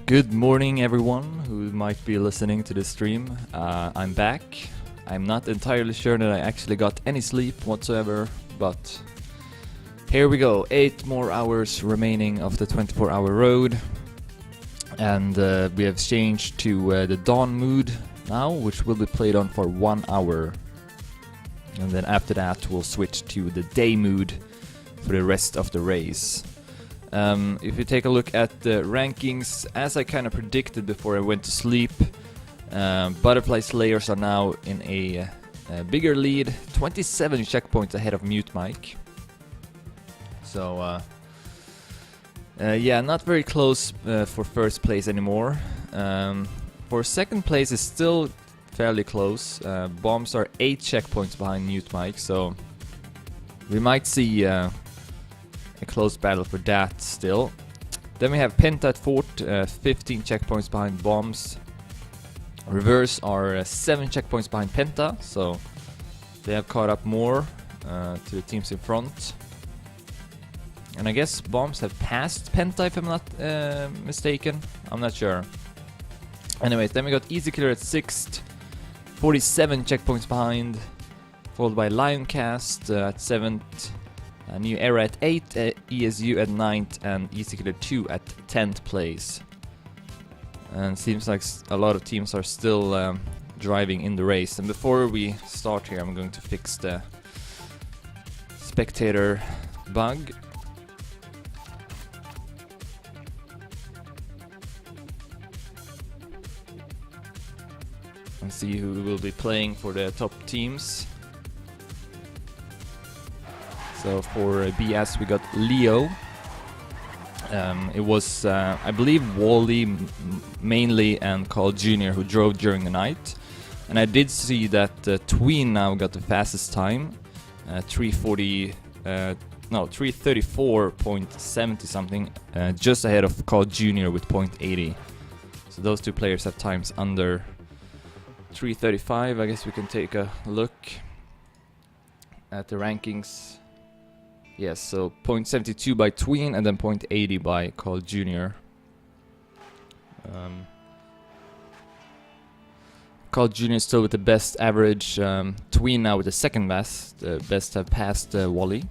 Good morning, everyone who might be listening to this stream. I'm back. I'm not entirely sure that I actually got any sleep whatsoever, but here we go. 8 more hours remaining of the 24-hour road. And we have changed to the dawn mood now, which will be played on for 1 hour. And then after that we'll switch to the day mood for the rest of the race. If you take a look at the rankings, as I kind of predicted before I went to sleep, Butterfly Slayers are now in a bigger lead, 27 checkpoints ahead of Mute Mike. So, yeah, not very close for first place anymore. For second place is still fairly close. Bombs are 8 checkpoints behind Mute Mike, so we might see a close battle for that still. Then we have Penta at 4th, 15 checkpoints behind Bombs. Reverse are 7 checkpoints behind Penta, so they have caught up more to the teams in front. And I guess Bombs have passed Penta if I'm not mistaken. I'm not sure. Anyways, then we got Easy Killer at 6th, 47 checkpoints behind, followed by Lioncast at 7th. New Era at 8th, ESU at 9th, and Easy Killer 2 at 10th place. And seems like a lot of teams are still driving in the race. And before we start here, I'm going to fix the spectator bug. And see who will be playing for the top teams. So for BS we got Leo. It was, I believe, Wally mainly and Carl Jr. who drove during the night. And I did see that Tween now got the fastest time, 334.70 something, just ahead of Carl Jr. with .80. So those two players have times under 335. I guess we can take a look at the rankings. Yes, so .72 by Tween and then .80 by Carl Jr. Carl Jr. is still with the best average. Tween now with the second best. The best have passed Wally.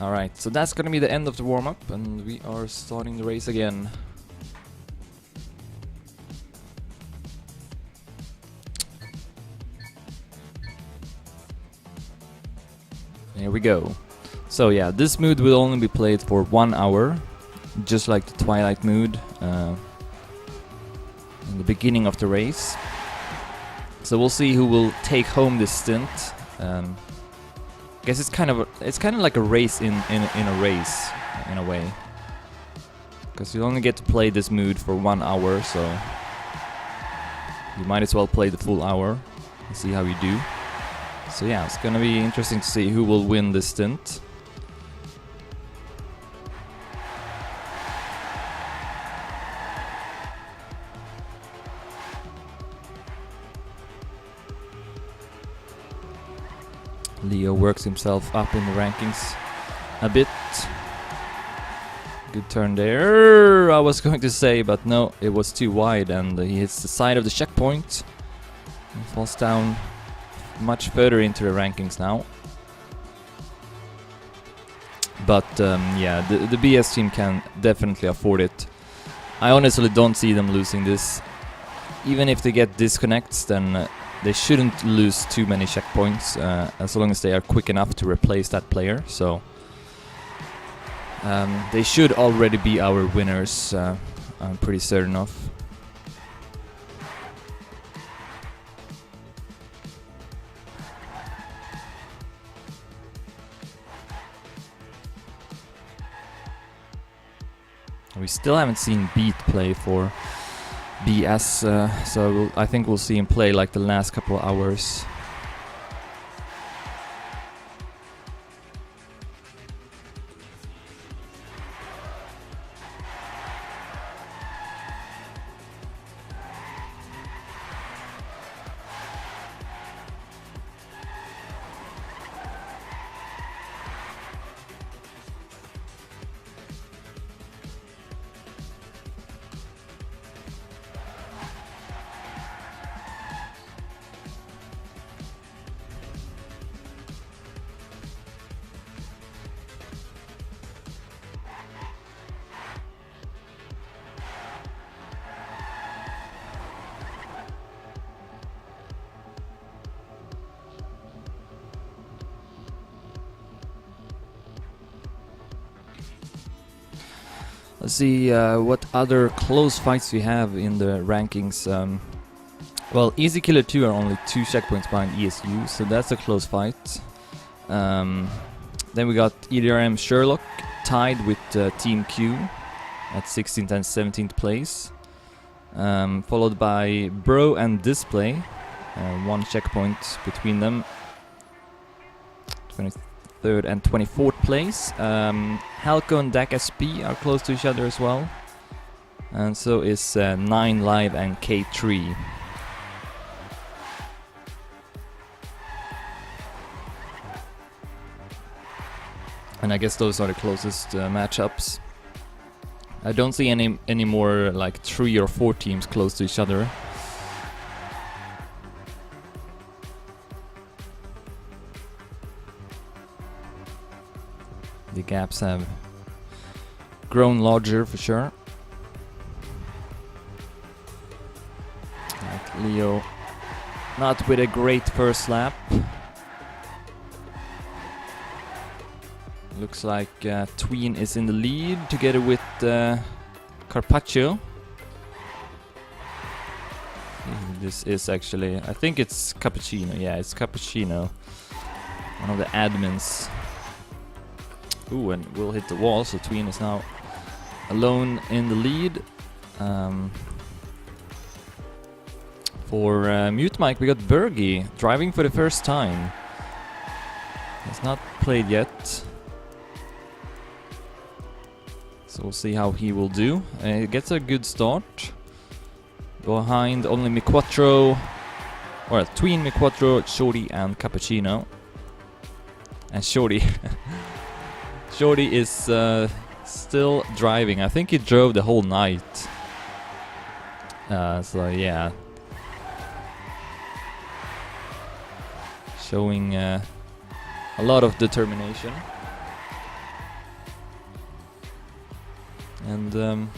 Alright, so that's gonna be the end of the warm-up, and we are starting the race again. Here we go. So yeah, this mood will only be played for 1 hour, just like the Twilight mood in the beginning of the race. So we'll see who will take home this stint. I guess it's kind of like a race in a race in a way, because you only get to play this mood for 1 hour, so you might as well play the full hour and see how you do. So yeah, it's gonna be interesting to see who will win this stint. Leo works himself up in the rankings a bit. Good turn there, I was going to say, but no, it was too wide, and he hits the side of the checkpoint and falls down much further into the rankings now. But yeah, the BS team can definitely afford it. I honestly don't see them losing this. Even if they get disconnects, then they shouldn't lose too many checkpoints, as long as they are quick enough to replace that player. So they should already be our winners, I'm pretty certain of. We still haven't seen Beat play for BS, so I think we'll see him play like the last couple of hours. Let's see what other close fights we have in the rankings. Well, Easy Killer 2 are only 2 checkpoints behind ESU, so that's a close fight. Then we got EDRM Sherlock tied with Team Q at 16th and 17th place. Followed by Bro and Display, 1 checkpoint between them. 23rd and 24th place. Halco and Dak SP are close to each other as well. And so is 9 Live and K3. And I guess those are the closest matchups. I don't see any more like 3 or 4 teams close to each other. The gaps have grown larger for sure. Like Leo, not with a great first lap. Looks like Tween is in the lead together with Carpaccio. This is actually, I think it's Cappuccino. Yeah, it's Cappuccino. One of the admins. Ooh, and will hit the wall, so Tween is now alone in the lead. For Mute Mike, we got Bergie driving for the first time. Has not played yet. So we'll see how he will do. He gets a good start. Behind only Miquattro, or Tween, Miquattro, Shorty and Cappuccino. And Shorty. Shorty is still driving. I think he drove the whole night. So yeah. Showing a lot of determination. And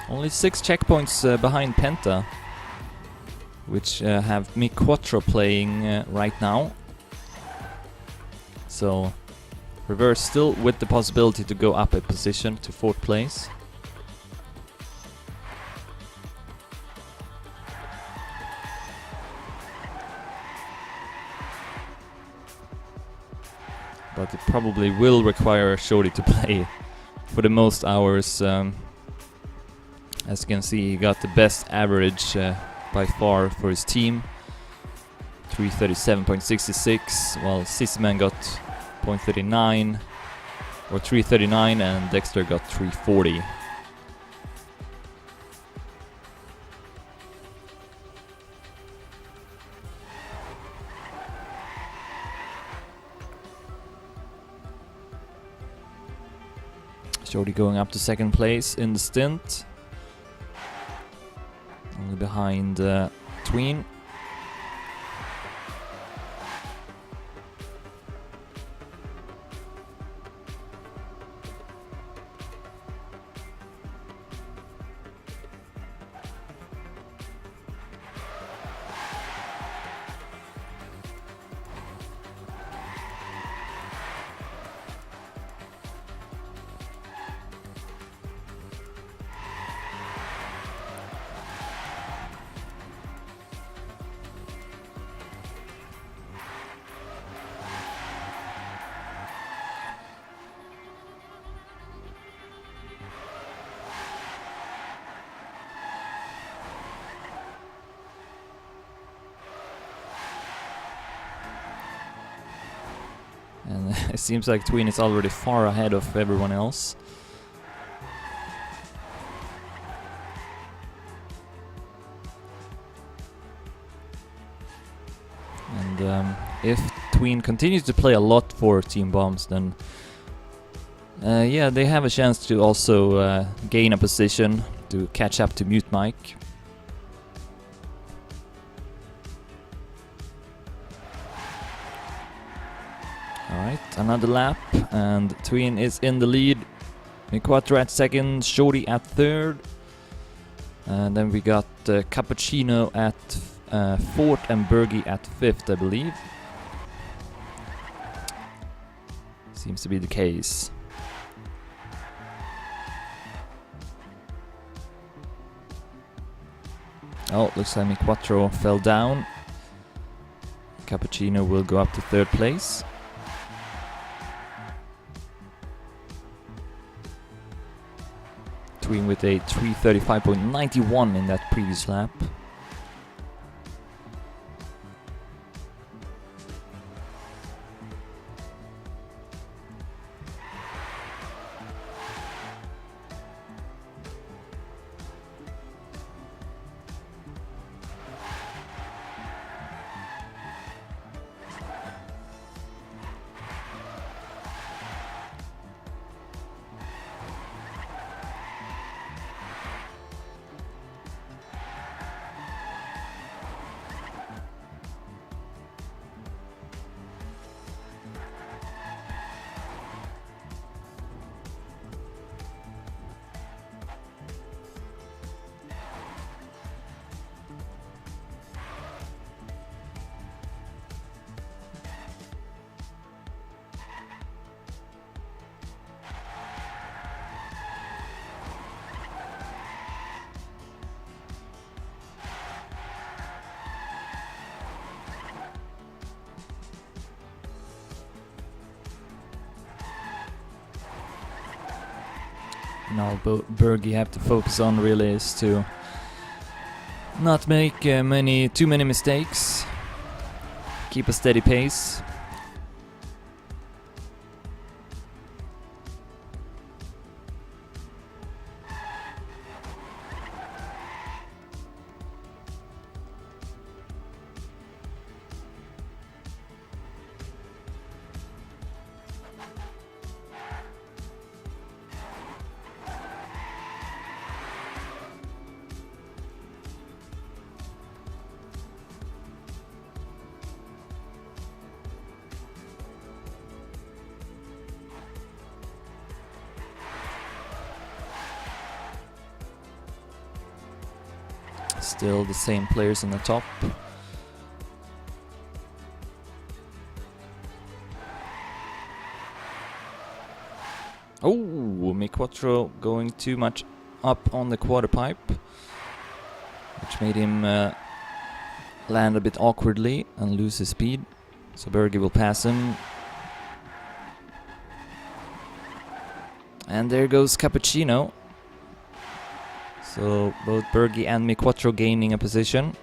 only 6 checkpoints behind Penta, which have Miquattro playing right now. So Reverse still with the possibility to go up a position to 4th place. But it probably will require Shorty to play for the most hours. As you can see, he got the best average by far for his team. 337.66, while Sisman got 0.39 or 339 and Dexter got 340. Shorty going up to 2nd place in the stint. Only behind Tween. And it seems like Tween is already far ahead of everyone else. And if Tween continues to play a lot for Team Bombs, then yeah, they have a chance to also gain a position to catch up to Mute Mike. Alright, another lap, and Tween is in the lead. Miquattro at 2nd, Shorty at 3rd. And then we got Cappuccino at 4th and Bergie at 5th, I believe. Seems to be the case. Oh, looks like Mi Quattro fell down. Cappuccino will go up to third place. Tween with a 3:35.91 in that previous lap. Now Bergie have to focus on really is to not make too many mistakes, keep a steady pace. Still the same players on the top. Oh, Mi Quattro going too much up on the quarter pipe, which made him land a bit awkwardly and lose his speed. So Bergie will pass him. And there goes Cappuccino. So both Bergie and Mi Quattro gaining a position.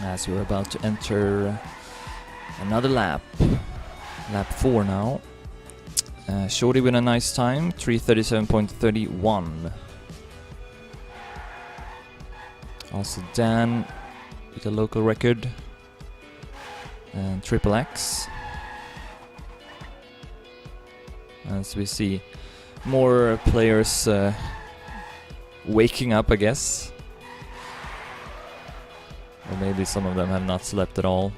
As we're about to enter another lap. Lap 4 now. Shorty with a nice time, 3:37.31. Also Dan with a local record. And Triple X. As we see more players waking up, I guess. Or maybe some of them have not slept at all.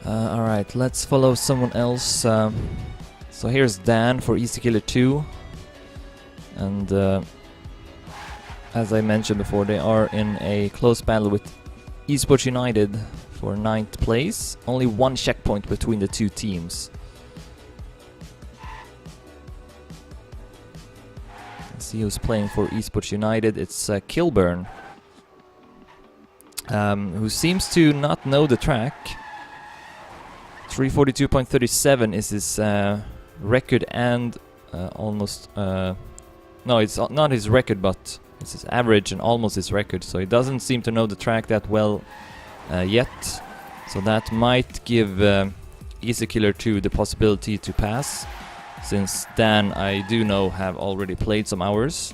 Alright, let's follow someone else. So here's Dan for Easy Killer 2. And as I mentioned before, they are in a close battle with Esports United for 9th place. Only one checkpoint between the two teams. Let's see who's playing for Esports United. It's Kilburn, who seems to not know the track. 342.37 is his record, and almost... no, it's not his record, but it's his average and almost his record. So he doesn't seem to know the track that well yet. So that might give Easy Killer 2 the possibility to pass, since Dan, I do know, have already played some hours.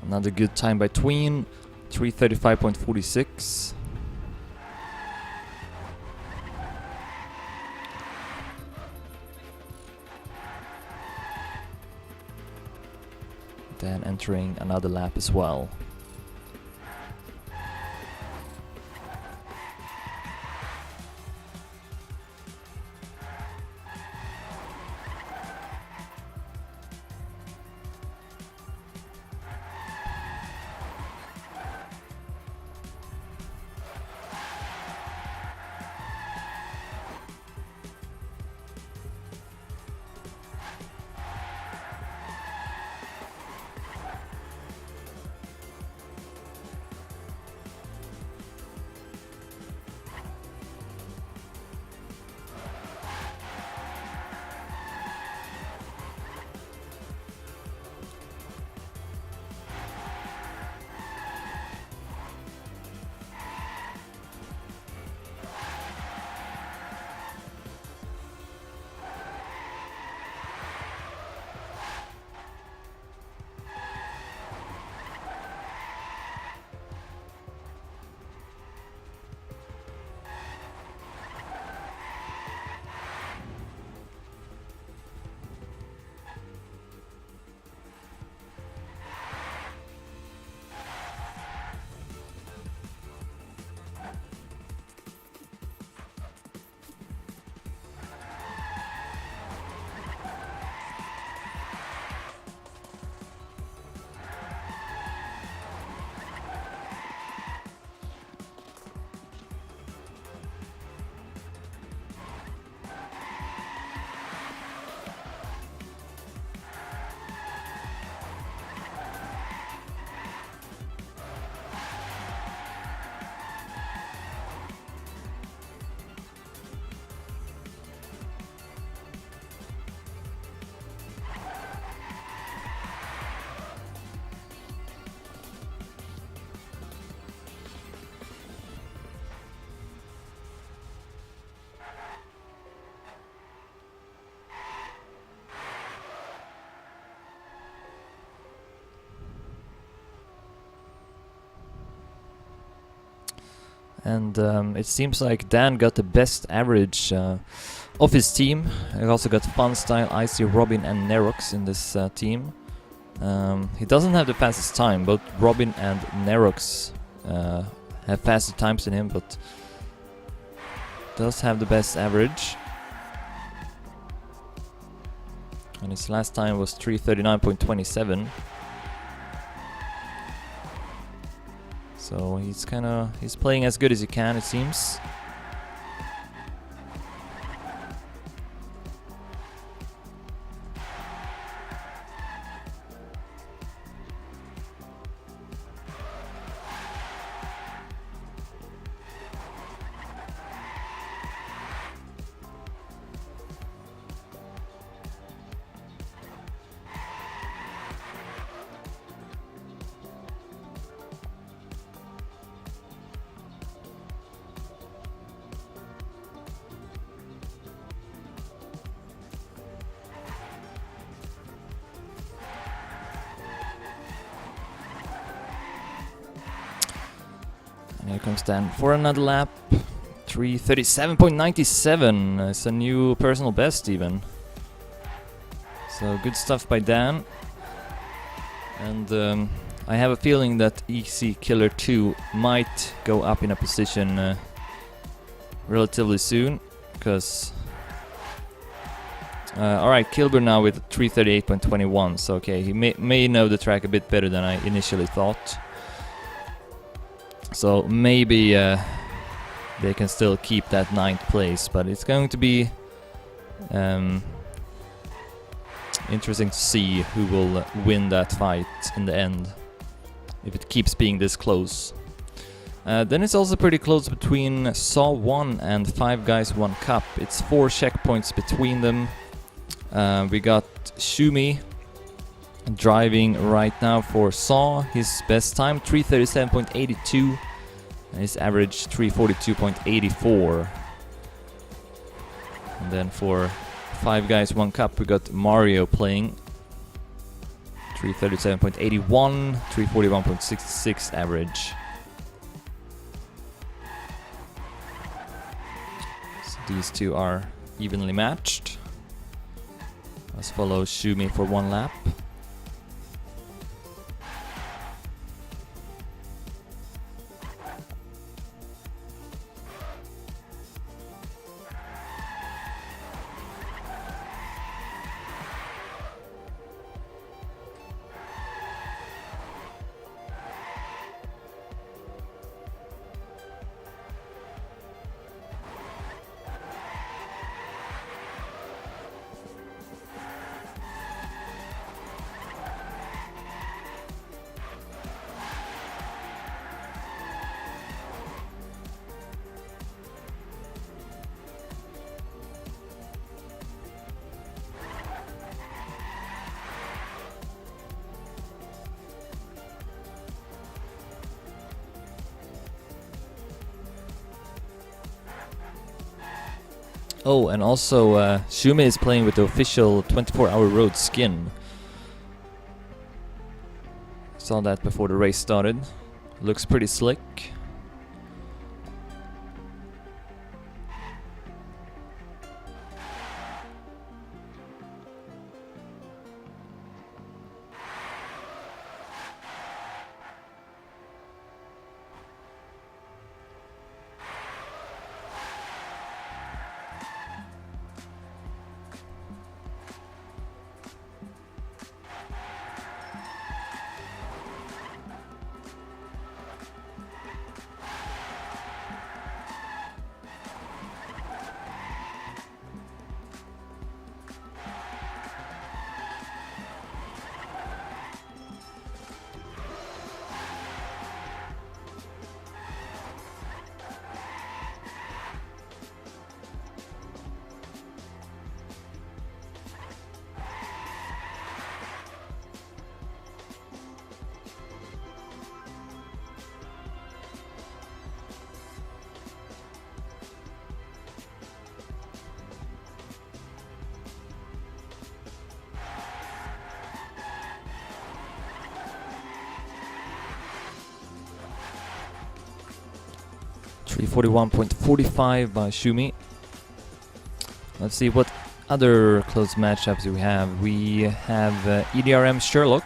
Another good time by Tween, 335.46. Then entering another lap as well. And it seems like Dan got the best average of his team. He also got Funstyle, Icy, Robin and Nerox in this team. He doesn't have the fastest time. Both Robin and Nerox have faster times than him, but does have the best average. And his last time was 339.27. So he's playing as good as he can, it seems. Here comes Dan for another lap. 3:37.97. It's a new personal best even. So good stuff by Dan. And I have a feeling that EC Killer 2 might go up in a position relatively soon, because alright, Kilburn now with 3:38.21, so okay, he may know the track a bit better than I initially thought. So maybe they can still keep that 9th place, but it's going to be interesting to see who will win that fight in the end, if it keeps being this close. Then it's also pretty close between Saw 1 and 5 Guys 1 Cup. It's 4 checkpoints between them. We got Shumi driving right now for Saw. His best time 3:37.82 and his average 3:42.84. And then for 5 Guys 1 Cup we got Mario playing. 3:37.81, 3:41.66 average. So these two are evenly matched. Let's follow Shumi for 1 lap. Oh, and also Shumi is playing with the official 24-hour road skin. Saw that before the race started. Looks pretty slick. .45 by Shumi. Let's see what other close matchups we have. We have EDRM Sherlock,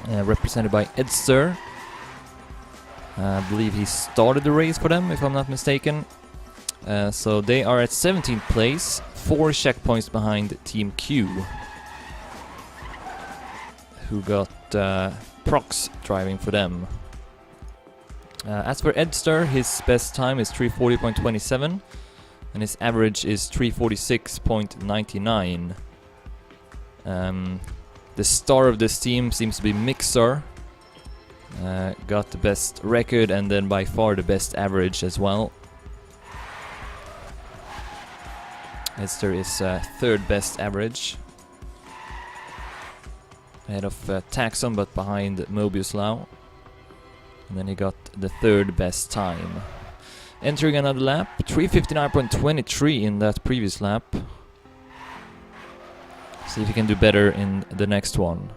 represented by Edster. I believe he started the race for them, if I'm not mistaken. So they are at 17th place, 4 checkpoints behind Team Q, who got Prox driving for them. As for Edster, his best time is 3:40.27 and his average is 3:46.99. The star of this team seems to be Mixer. Got the best record and then by far the best average as well. Edster is 3rd best average, ahead of Taxon but behind Mobius Lau. And then he got the 3rd best time. Entering another lap, 3:59.23 in that previous lap. See if he can do better in the next one.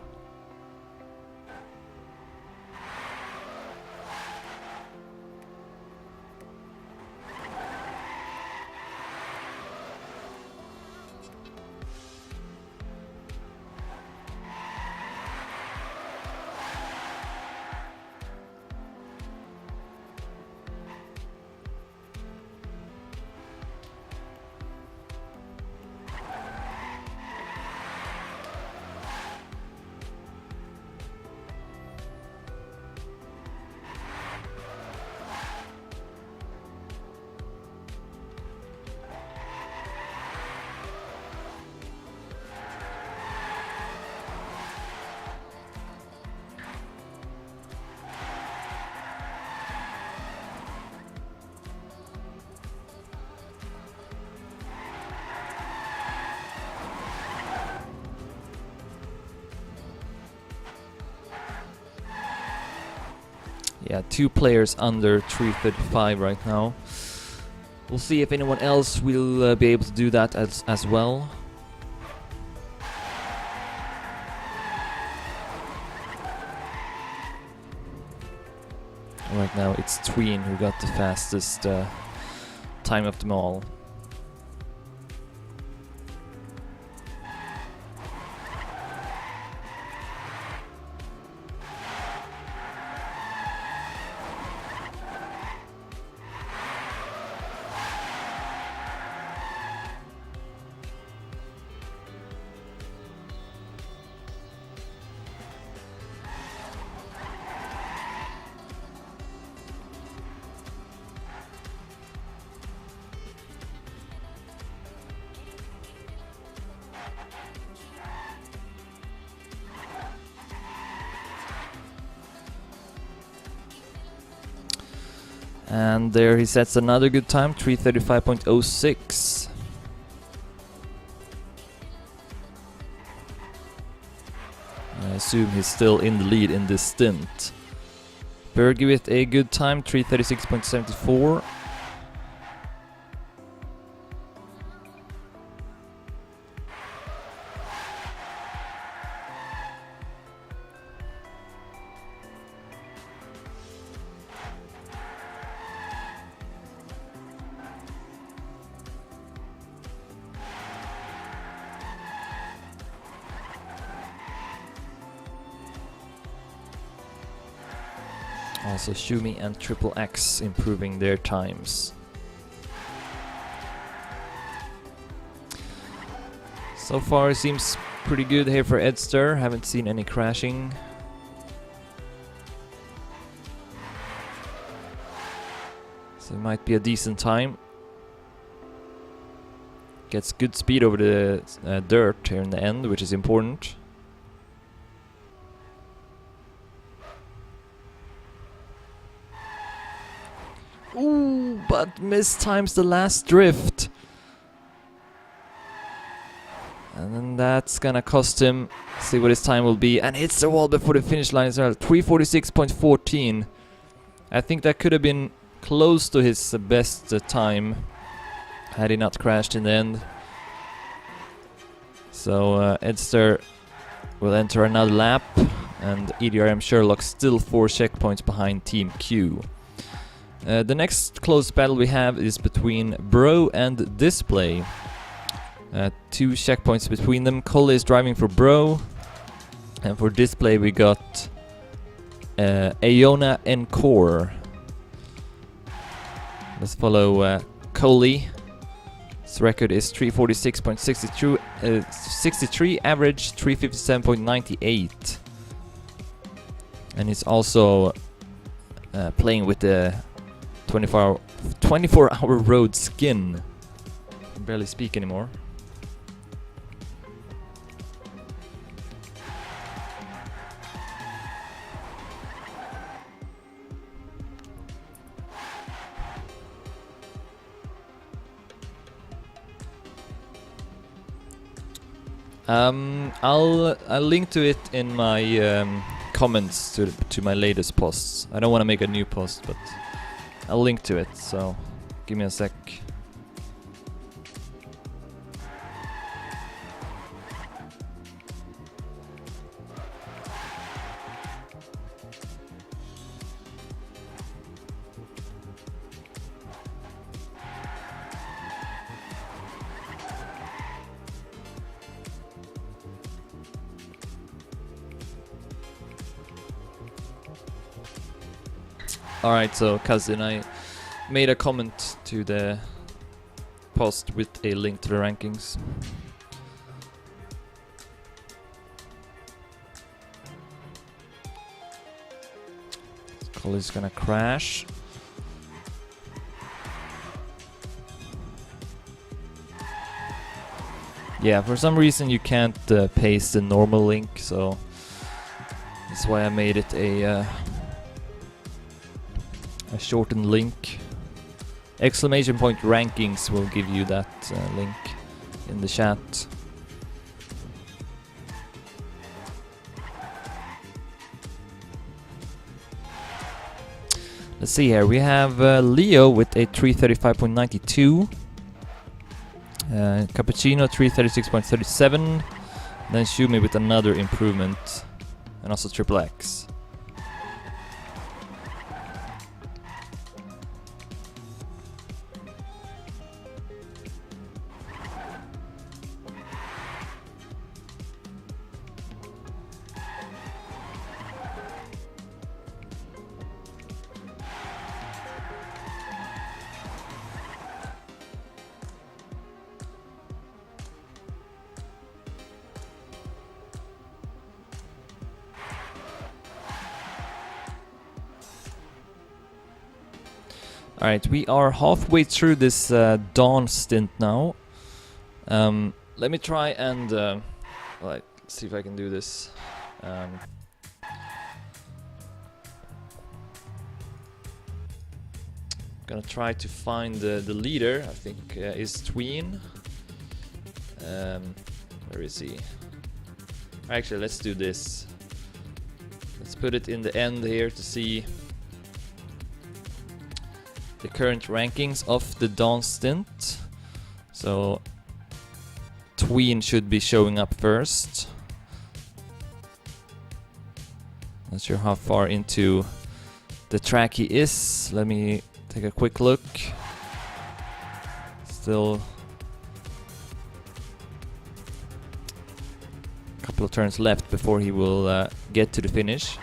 Yeah, 2 players under 335 right now. We'll see if anyone else will be able to do that as well. Right now it's Tween who got the fastest time of them all. And there he sets another good time, 3:35.06. I assume he's still in the lead in this stint. Bergie with a good time, 3:36.74. Also Shumi and Triple X improving their times. So far it seems pretty good here for Edster, haven't seen any crashing. So it might be a decent time. Gets good speed over the dirt here in the end, which is important. Ooh, but mistimes the last drift. And then that's gonna cost him. See what his time will be. And hits the wall before the finish line as well. 3:46.14. I think that could have been close to his best time had he not crashed in the end. So Edster will enter another lap. And EDRM Sherlock still 4 checkpoints behind Team Q. The next close battle we have is between Bro and Display. 2 checkpoints between them. Cole is driving for Bro, and for Display we got Aona and Core. Let's follow Coley. His record is 3:46.63, average 3:57.98, and he's also playing with the 24-hour road skin. I can barely speak anymore. I'll link to it in my comments to my latest posts. I don't want to make a new post, but I'll link to it, so give me a sec. Alright, so Cousin, I made a comment to the post with a link to the rankings. Cole is gonna crash. Yeah, for some reason you can't paste the normal link, so that's why I made it a shortened link. Exclamation point rankings will give you that link in the chat. Let's see here. We have Leo with a 335.92. Cappuccino 336.37. Then Shumi with another improvement. And also Triple X. Alright, we are halfway through this dawn stint now. Let me try and see if I can do this. Gonna try to find the leader. I think is Tween. Where is he? Actually, let's do this. Let's put it in the end here to see the current rankings of the dawn stint. So Tween should be showing up first. Not sure how far into the track he is. Let me take a quick look. Still a couple of turns left before he will get to the finish.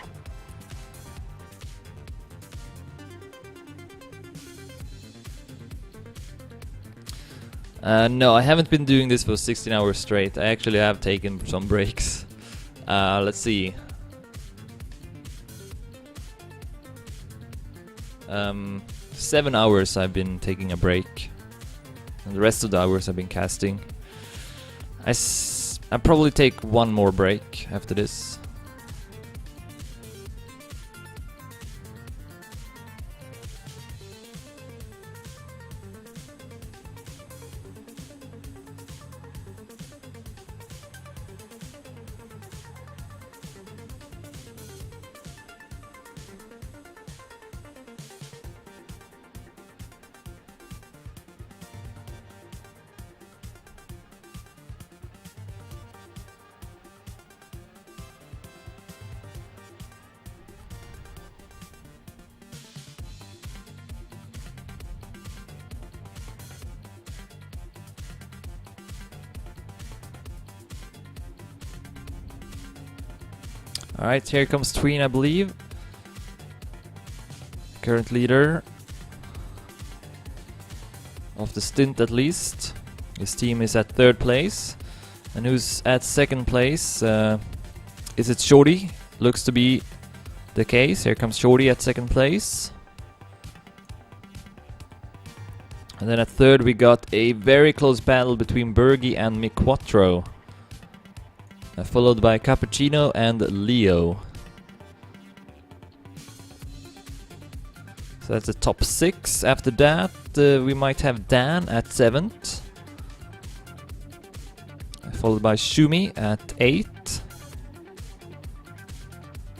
No, I haven't been doing this for 16 hours straight. I actually have taken some breaks. Let's see. 7 hours I've been taking a break. And the rest of the hours I've been casting. I'll probably take one more break after this. Alright, here comes Tween, I believe. Current leader of the stint, at least. His team is at 3rd place. And who's at 2nd place? Is it Shorty? Looks to be the case. Here comes Shorty at 2nd place. And then at 3rd we got a very close battle between Bergie and Miquattro. Followed by Cappuccino and Leo. So that's the top 6. After that, we might have Dan at 7th. Followed by Shumi at 8th.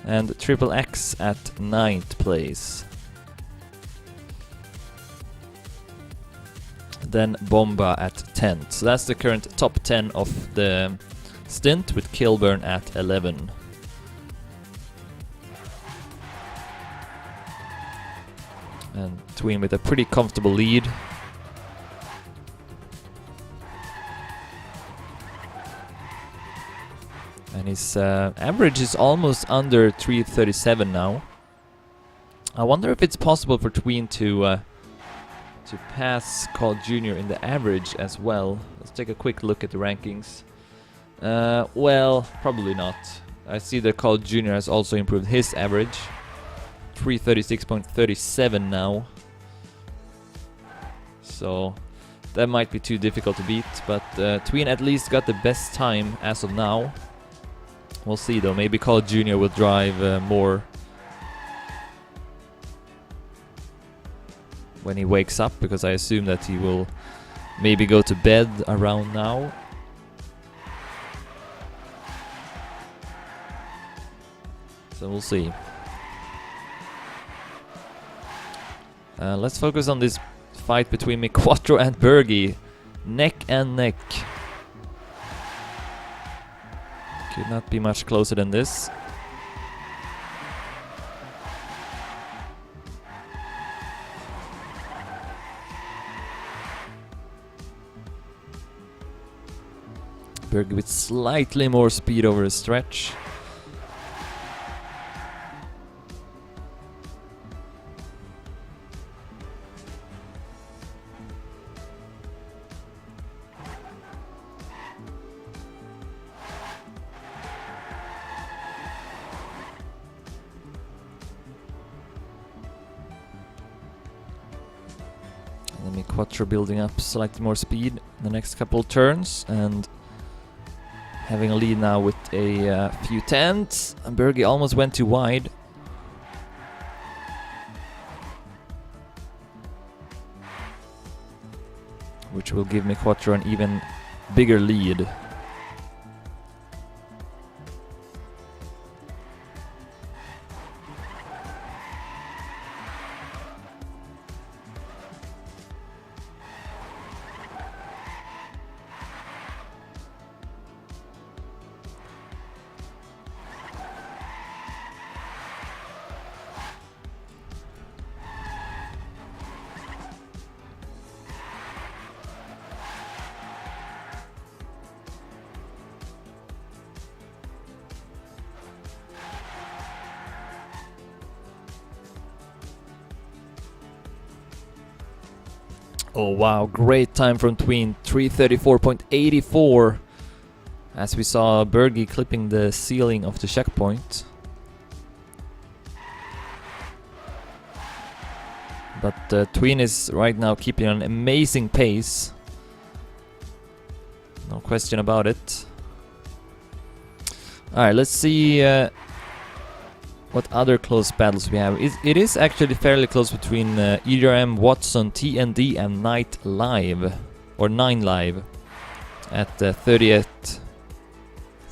And Triple X at 9th place. Then Bomba at 10th. So that's the current top 10 of the stint, with Kilburn at 11. And Tween with a pretty comfortable lead. And his average is almost under 337 now. I wonder if it's possible for Tween to pass Carl Jr. in the average as well. Let's take a quick look at the rankings. Well, probably not. I see that Carl Jr. has also improved his average. 336.37 now. So that might be too difficult to beat, but Tween at least got the best time as of now. We'll see though, maybe Carl Jr. will drive more when he wakes up, because I assume that he will maybe go to bed around now. So we'll see. Let's focus on this fight between Quattro and Bergie. Neck and neck. Could not be much closer than this. Bergie with slightly more speed over a stretch. Quattro building up slightly more speed in the next couple turns and having a lead now with a few tenths. And Bergie almost went too wide. Which will give Quattro an even bigger lead. Oh wow, great time from Tween, 3:34.84. As we saw Bergie clipping the ceiling of the checkpoint. But Tween is right now keeping an amazing pace. No question about it. Alright, let's see what other close battles we have. It is actually fairly close between ERM, Watson, TND and Night Live. Or 9 Live. At 30th,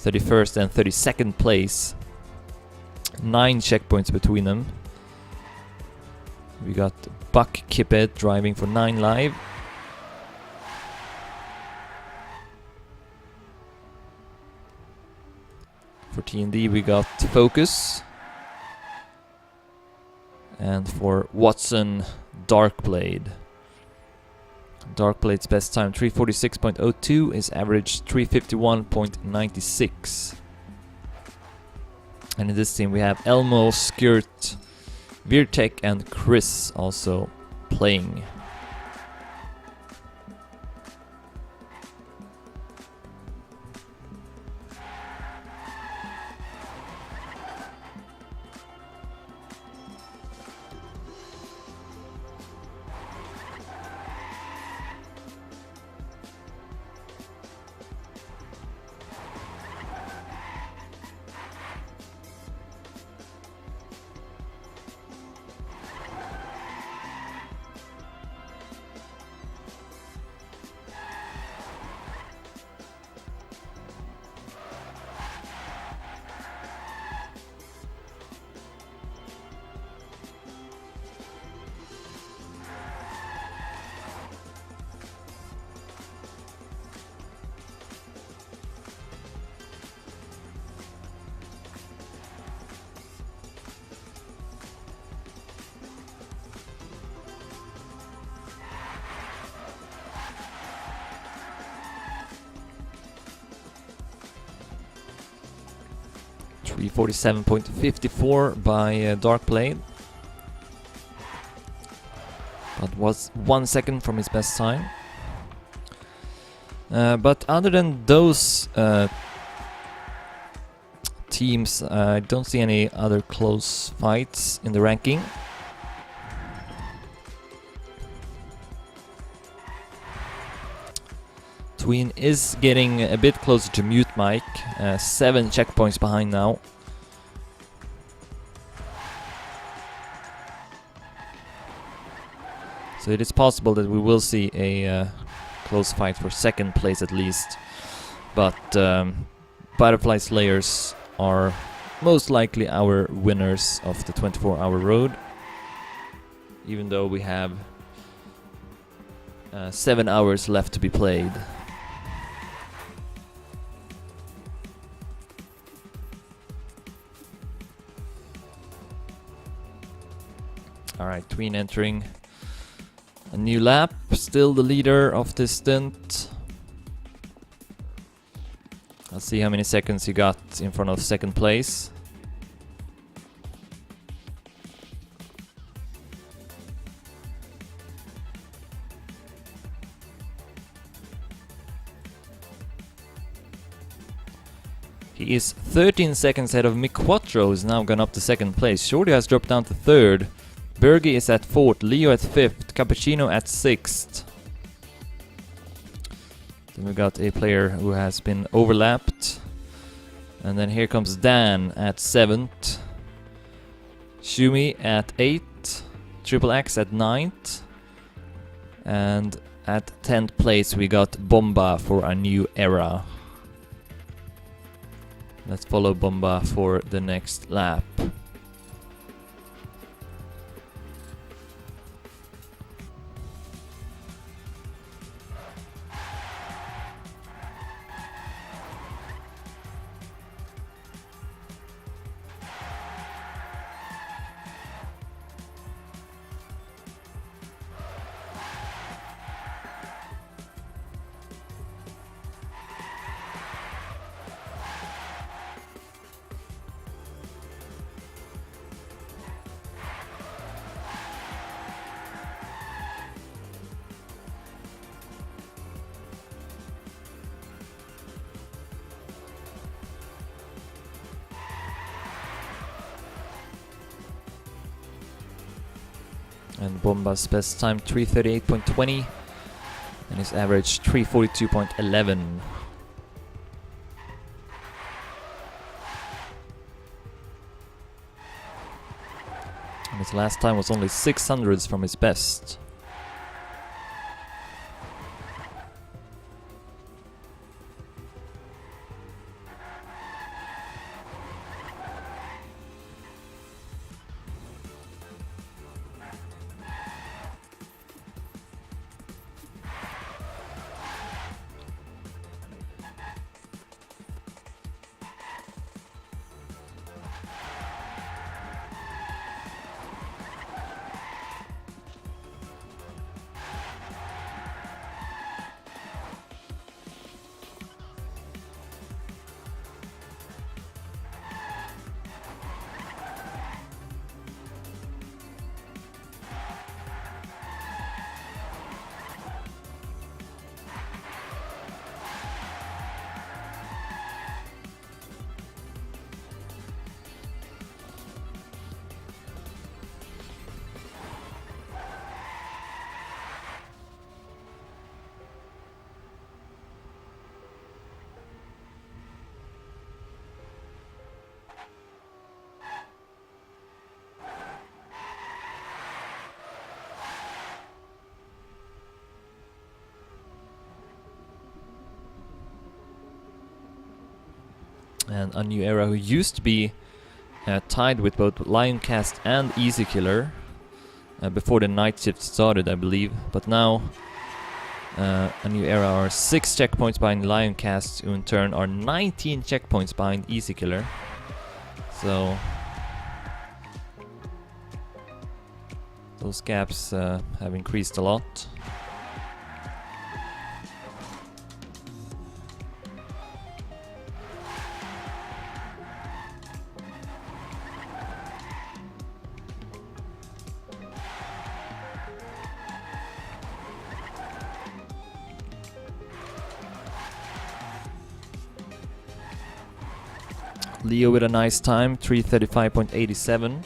31st and 32nd place. 9 checkpoints between them. We got Buck Kippet driving for 9 Live. For TND we got Focus. And for Watson, Darkblade. Darkblade's best time 3:46.02, his average 3:51.96. And in this team we have Elmo, Skirt, Virtek and Chris also playing. .54 by Darkblade. But was 1 second from his best time. But other than those teams, I don't see any other close fights in the ranking. Tween is getting a bit closer to Mute Mike, 7 checkpoints behind now. So it is possible that we will see a close fight for second place at least. But Butterfly Slayers are most likely our winners of the 24-hour road. even though we have 7 hours left to be played. Alright, Tween entering a new lap, still the leader of this stint. Let's see how many seconds he got in front of second place. He is 13 seconds ahead of Mick Quattro, who's now gone up to second place. Shorty has dropped down to third. Bergie is at fourth, Leo at fifth, Cappuccino at sixth. Then we got a player who has been overlapped. And then here comes Dan at seventh. Shumi at eighth. Triple X at ninth. And at 10th place we got Bomba for a new era. Let's follow Bomba for the next lap. And Bomba's best time 3:38.20 and his average 3:42.11. And his last time was only 600s from his best. And a new era who used to be tied with both Lioncast and Easy Killer before the night shift started, I believe. But now a new era are 6 checkpoints behind Lioncast, who in turn are 19 checkpoints behind Easy Killer. So those gaps have increased a lot. Leo with a nice time, 3:35.87.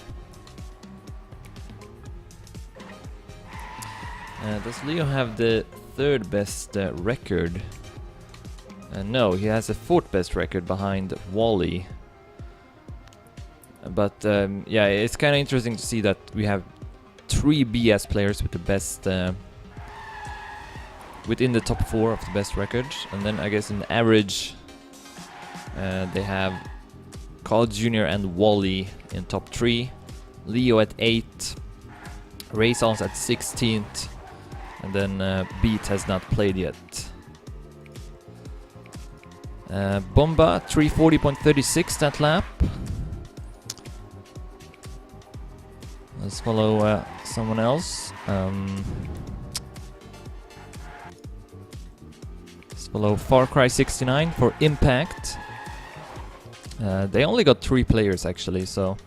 Does Leo have the third best record? No, he has the fourth best record behind Wally. But yeah, it's kind of interesting to see that we have 3 BS players with the best, within the top 4 of the best records. And then I guess in average, they have Carl Jr. and Wally in top 3, Leo at 8, Raison's at 16th, and then Beat has not played yet. Bomba 340.36 that lap. Let's follow someone else. Let's follow Far Cry 69 for Impact. They only got 3 players actually, so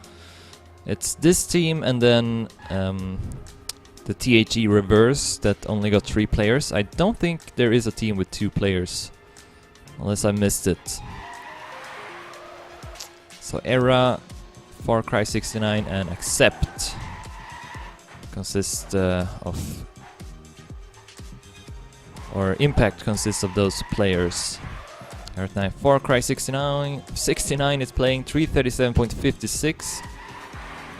it's this team and then the THE Reverse that only got 3 players. I don't think there is a team with 2 players, unless I missed it. So Era, Far Cry 69 and Accept consist of, or Impact consists of those players. Right now Far Cry 69 is playing 337.56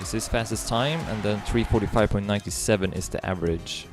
is his fastest time, and then 345.97 is the average.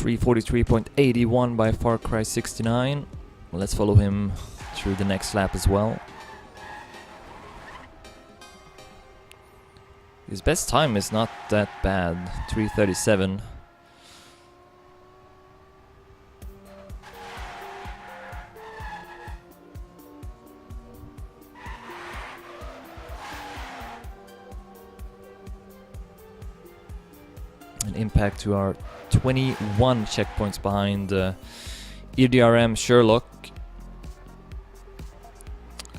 .81 by Far Cry 69. Let's follow him through the next lap as well. His best time is not that bad, 3:37. An Impact to our 21 checkpoints behind EDRM Sherlock.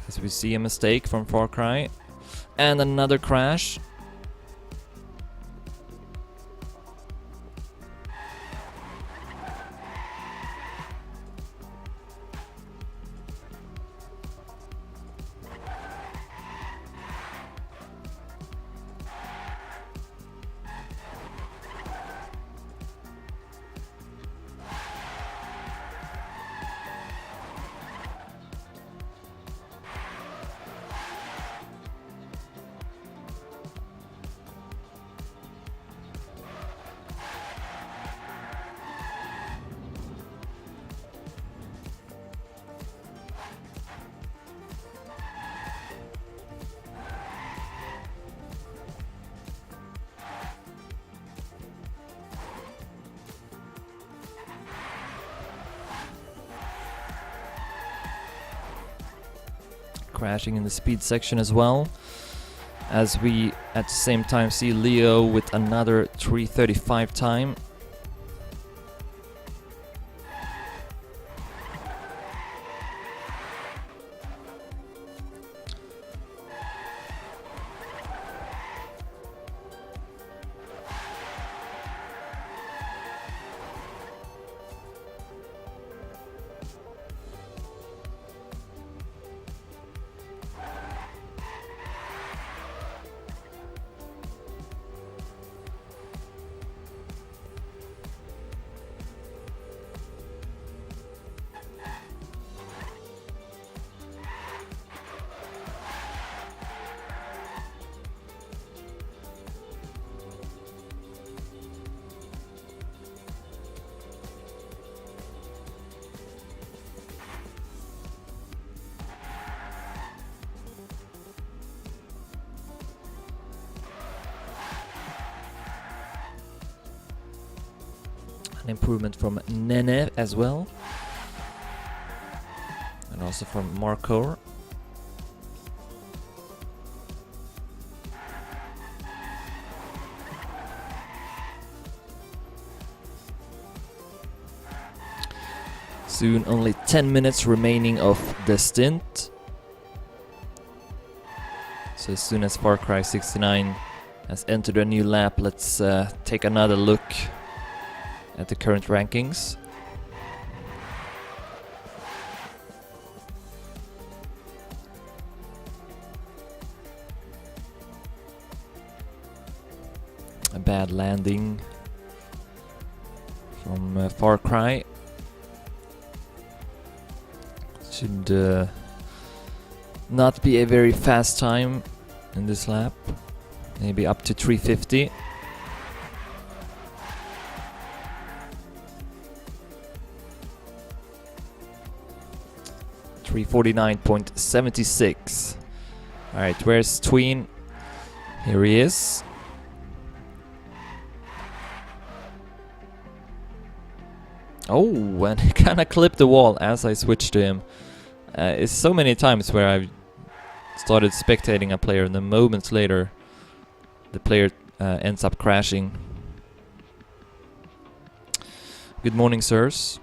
As we see a mistake from Far Cry. And another crash. Crashing in the speed section as well, as we at the same time see Leo with another 3:35 time. An improvement from Nene as well, and also from Markor. Soon only 10 minutes remaining of the stint. So as soon as Far Cry 69 has entered a new lap. Let's take another look at the current rankings. A bad landing from Far Cry. Should not be a very fast time in this lap. Maybe up to 350. $349.76. Alright, where's Tween? Here he is. Oh, and he kinda clipped the wall as I switched to him. It's so many times where I've started spectating a player and then moments later the player ends up crashing. Good morning, sirs.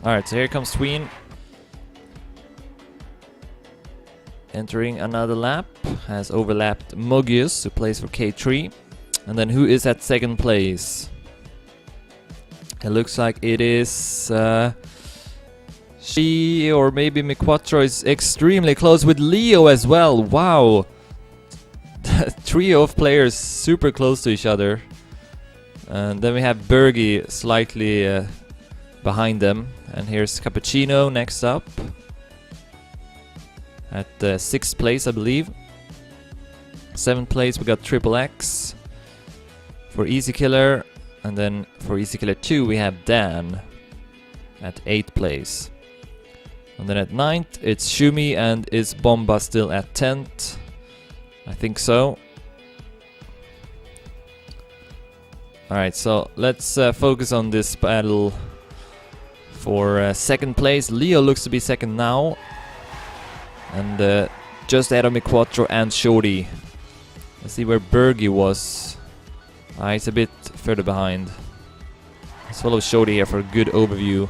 Alright, so here comes Tween. Entering another lap. Has overlapped Mogius, who plays for K3. And then who is at second place? It looks like it is she or maybe Miquattro is extremely close with Leo as well. Wow. Trio of players super close to each other. And then we have Bergie slightly behind them. And here's Cappuccino next up. At 6th place, I believe. 7th place we got Triple X. For Easy Killer. And then for Easy Killer 2 we have Dan at 8th place. And then at 9th it's Shumi, and is Bomba still at 10th? I think so. Alright, so let's focus on this battle for 2nd place. Leo looks to be 2nd now. And just ahead of Miquattro and Shorty. Let's see where Bergie was. He's a bit further behind. Let's follow Shorty here for a good overview.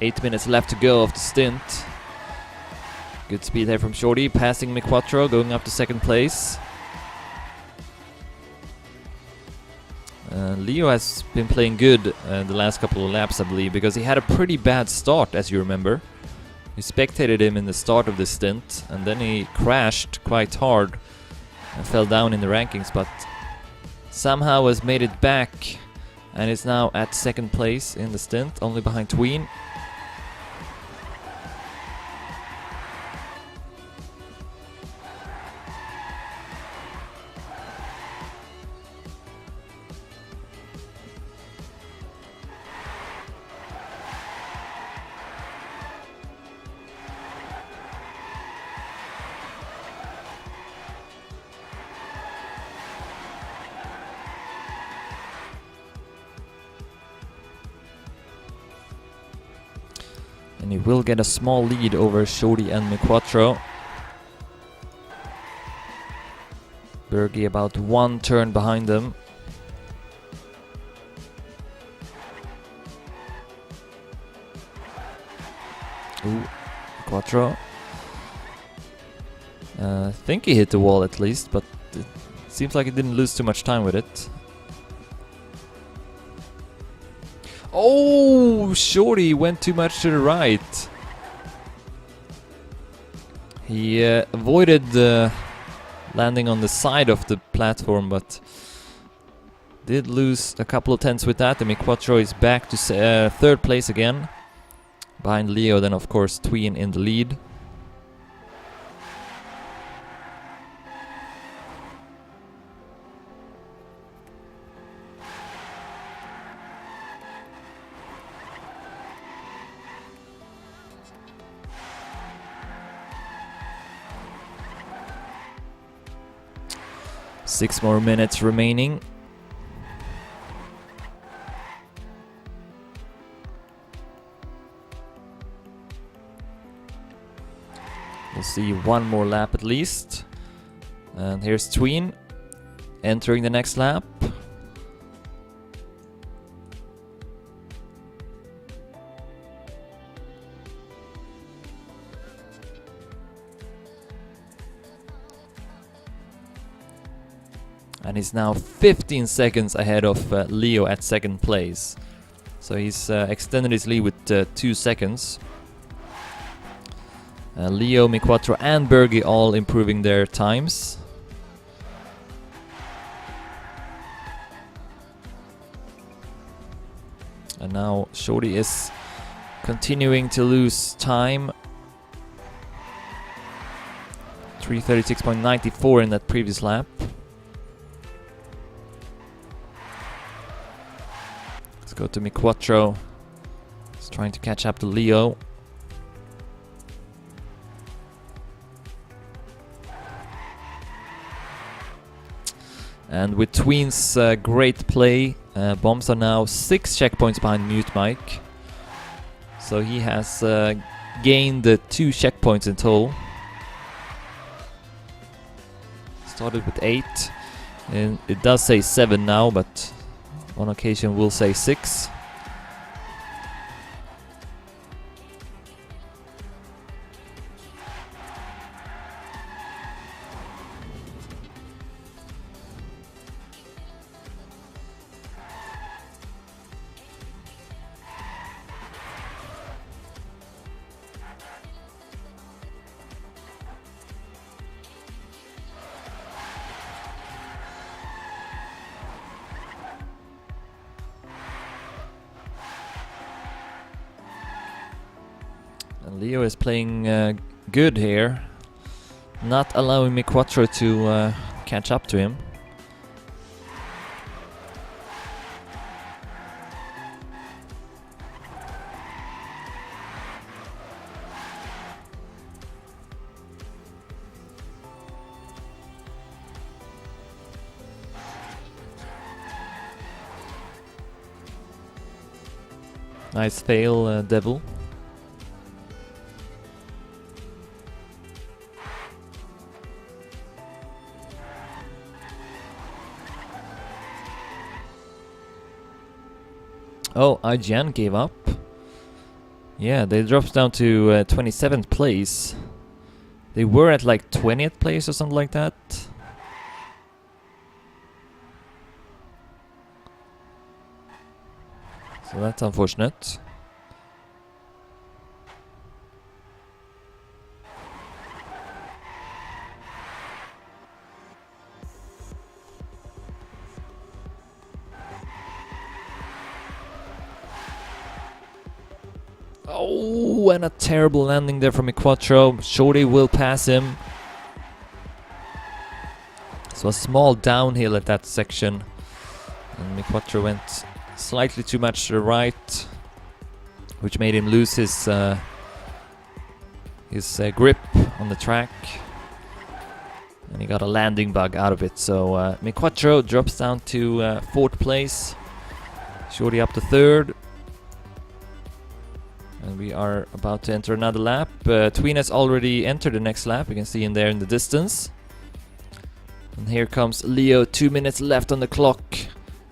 8 minutes left to go of the stint. Good speed here from Shorty, passing Miquattro, going up to 2nd place. Leo has been playing good the last couple of laps, I believe, because he had a pretty bad start, as you remember. We spectated him in the start of the stint, and then he crashed quite hard and fell down in the rankings, but somehow has made it back and is now at 2nd place in the stint, only behind Tween. And he will get a small lead over Shorty and Miquattro. Bergie about 1 turn behind them. Ooh, Miquattro. I think he hit the wall at least, but it seems like he didn't lose too much time with it. Oh, Shorty went too much to the right. He avoided landing on the side of the platform, but did lose a couple of tenths with that. And Miquattro is back to 3rd place again. Behind Leo, then of course Tween in the lead. Six more minutes remaining. We'll see one more lap at least. And here's Tween entering the next lap. And he's now 15 seconds ahead of Leo at second place. So he's extended his lead with 2 seconds. Leo, Miquatro and Bergie all improving their times. And now Shorty is continuing to lose time. 3:36.94 in that previous lap. Let's go to Miquatro. He's trying to catch up to Leo. And with Tween's great play, Bombs are now 6 checkpoints behind Mute Mike. So he has gained 2 checkpoints in total. Started with 8, and it does say 7 now, but on occasion we'll say 6. And Leo is playing good here, not allowing Miquatro to catch up to him. Nice fail, Devil. Oh, IGN gave up. Yeah, they dropped down to 27th place. They were at like 20th place or something like that. So that's unfortunate. Oh, and a terrible landing there from Miquatro. Shorty will pass him. So a small downhill at that section. And Miquatro went slightly too much to the right, which made him lose his grip on the track. And he got a landing bug out of it. So Miquatro drops down to 4th place. Shorty up to 3rd. And we are about to enter another lap. Tween has already entered the next lap. You can see him there in the distance. And here comes Leo. 2 minutes left on the clock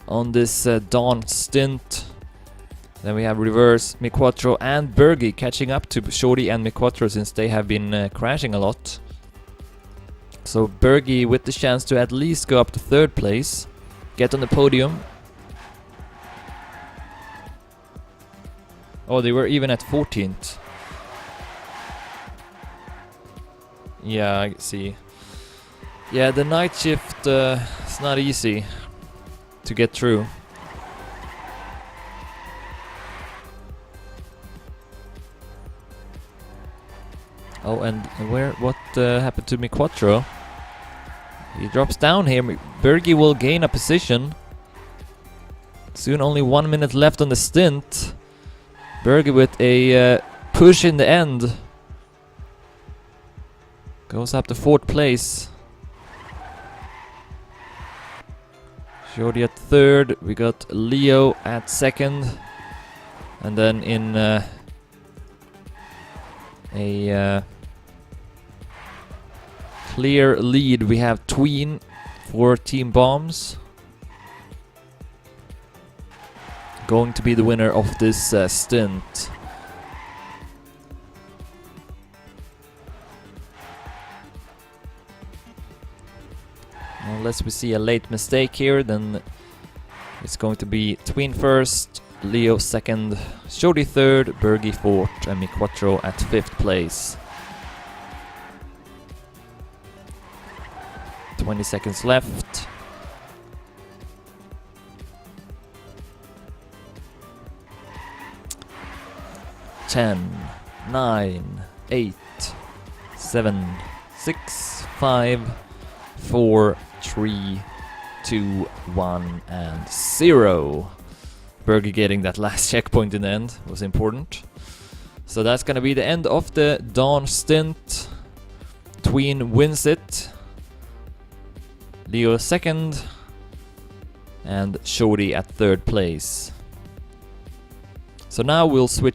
on this dawn stint. Then we have reverse, Miquatro and Bergie catching up to Shorty and Miquatro since they have been crashing a lot. So Bergie with the chance to at least go up to 3rd place, get on the podium. Oh, they were even at 14th. Yeah, I see. Yeah, the night shift is not easy to get through. Oh, and what happened to Miquatro? He drops down here. Bergie will gain a position. Soon only 1 minute left on the stint. Bergie with a push in the end. Goes up to 4th place. Shorty at 3rd. We got Leo at 2nd. And then in a clear lead we have Tween for Team Bombs. Going to be the winner of this stint. unless we see a late mistake here, then it's going to be Twin first, Leo second, Shodi third, Bergie fourth, and Mi Quattro at 5th place. 20 seconds left. Ten, 9, 8, 7, 6, 5, 4, 3, 2, 1, and 0. Bergie getting that last checkpoint in the end was important. So that's gonna be the end of the Dawn stint. Tween wins it. Leo second. And Shodi at 3rd place. So now we'll switch